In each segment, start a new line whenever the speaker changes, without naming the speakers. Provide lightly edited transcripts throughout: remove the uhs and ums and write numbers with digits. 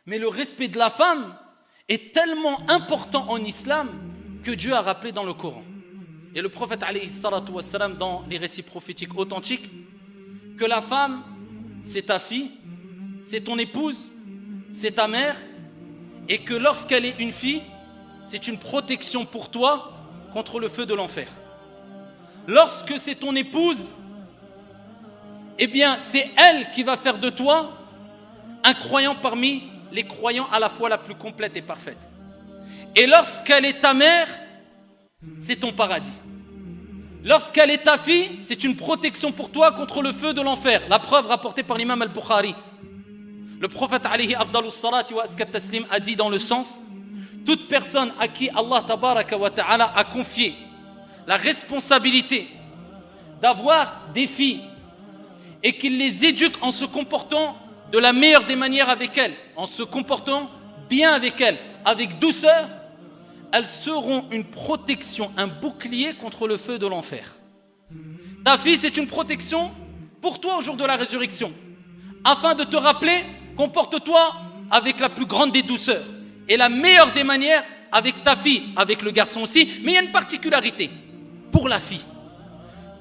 Mais le respect de la femme est tellement important en islam que Dieu a rappelé dans le Coran. Et le prophète alayhi salatu wassalam, dans les récits prophétiques authentiques, que la femme, c'est ta fille, c'est ton épouse, c'est ta mère, et que lorsqu'elle est une fille, c'est une protection pour toi contre le feu de l'enfer. Lorsque c'est ton épouse, eh bien c'est elle qui va faire de toi un croyant parmi les croyants à la fois la plus complète et parfaite. Et lorsqu'elle est ta mère, c'est ton paradis. Lorsqu'elle est ta fille, c'est une protection pour toi contre le feu de l'enfer. La preuve rapportée par l'imam al-Bukhari. Le prophète alayhi afdalus salati wa askat taslim a dit dans le sens: toute personne à qui Allah tabaraka wa ta'ala a confié la responsabilité d'avoir des filles et qu'il les éduque en se comportant de la meilleure des manières avec elles, en se comportant bien avec elles, avec douceur, elles seront une protection, un bouclier contre le feu de l'enfer. Ta fille, c'est une protection pour toi au jour de la résurrection, afin de te rappeler: comporte-toi avec la plus grande des douceurs et la meilleure des manières avec ta fille, avec le garçon aussi. Mais il y a une particularité pour la fille.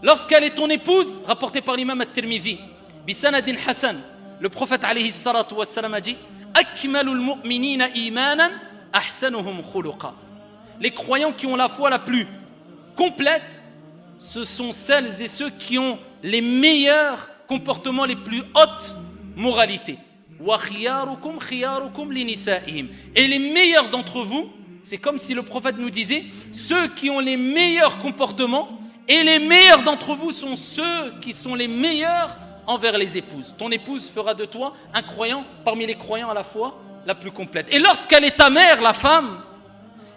Lorsqu'elle est ton épouse, rapporté par l'imam at-Tirmidhi, bisanadin Hassan, le prophète alayhi salatu wassalam a dit: akmalul mu'minina imanan ahsanuhum khuluqa. Les croyants qui ont la foi la plus complète, ce sont celles et ceux qui ont les meilleurs comportements, les plus hautes moralités. Et les meilleurs d'entre vous, c'est comme si le prophète nous disait: ceux qui ont les meilleurs comportements, et les meilleurs d'entre vous sont ceux qui sont les meilleurs envers les épouses. Ton épouse fera de toi un croyant parmi les croyants à la foi la plus complète. Et lorsqu'elle est ta mère, la femme,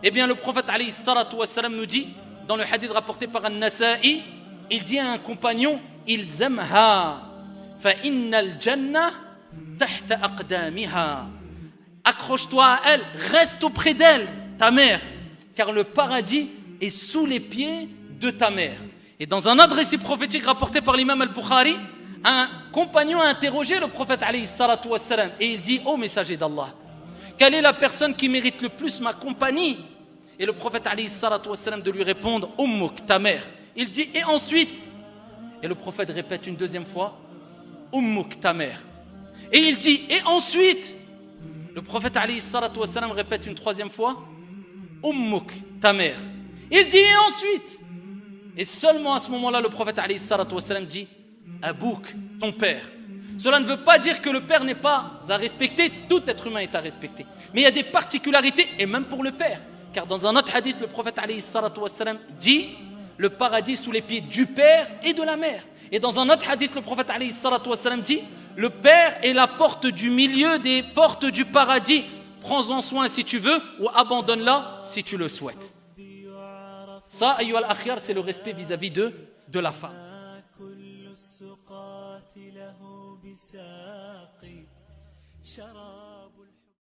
eh bien le prophète alayhi salatu wassalam nous dit, dans le hadith rapporté par An-Nasa'i, il dit à un compagnon: ilzamha fa innal jannah tahta aqdamiha. Accroche-toi à elle, reste auprès d'elle, ta mère, car le paradis est sous les pieds de ta mère. Et dans un autre récit prophétique rapporté par l'imam al-Bukhari, un compagnon a interrogé le prophète alayhi salatu wassalam et il dit: ô messager d'Allah, quelle est la personne qui mérite le plus ma compagnie? Et le prophète alayhi salatu wassalam de lui répondre: ummuk, ta mère. Il dit: et ensuite? Et le prophète répète une deuxième fois: ummuk, ta mère. Et il dit: et ensuite? Le prophète alayhi salatu wassalam répète une troisième fois: ummuk, ta mère. Il dit: et ensuite? Et seulement à ce moment-là, le prophète alayhi salatu wassalam dit: abouk, ton père. Cela ne veut pas dire que le père n'est pas à respecter, tout être humain est à respecter. Mais il y a des particularités, et même pour le père. Car dans un autre hadith, le prophète alayhi salatu wassalam dit: le paradis sous les pieds du père et de la mère. Et dans un autre hadith, le prophète alayhi salatu wassalam dit: le père est la porte du milieu des portes du paradis. Prends-en soin si tu veux, ou abandonne-la si tu le souhaites. Ça, ayyuha al-akhyar, c'est le respect vis-à-vis de la femme.
شراب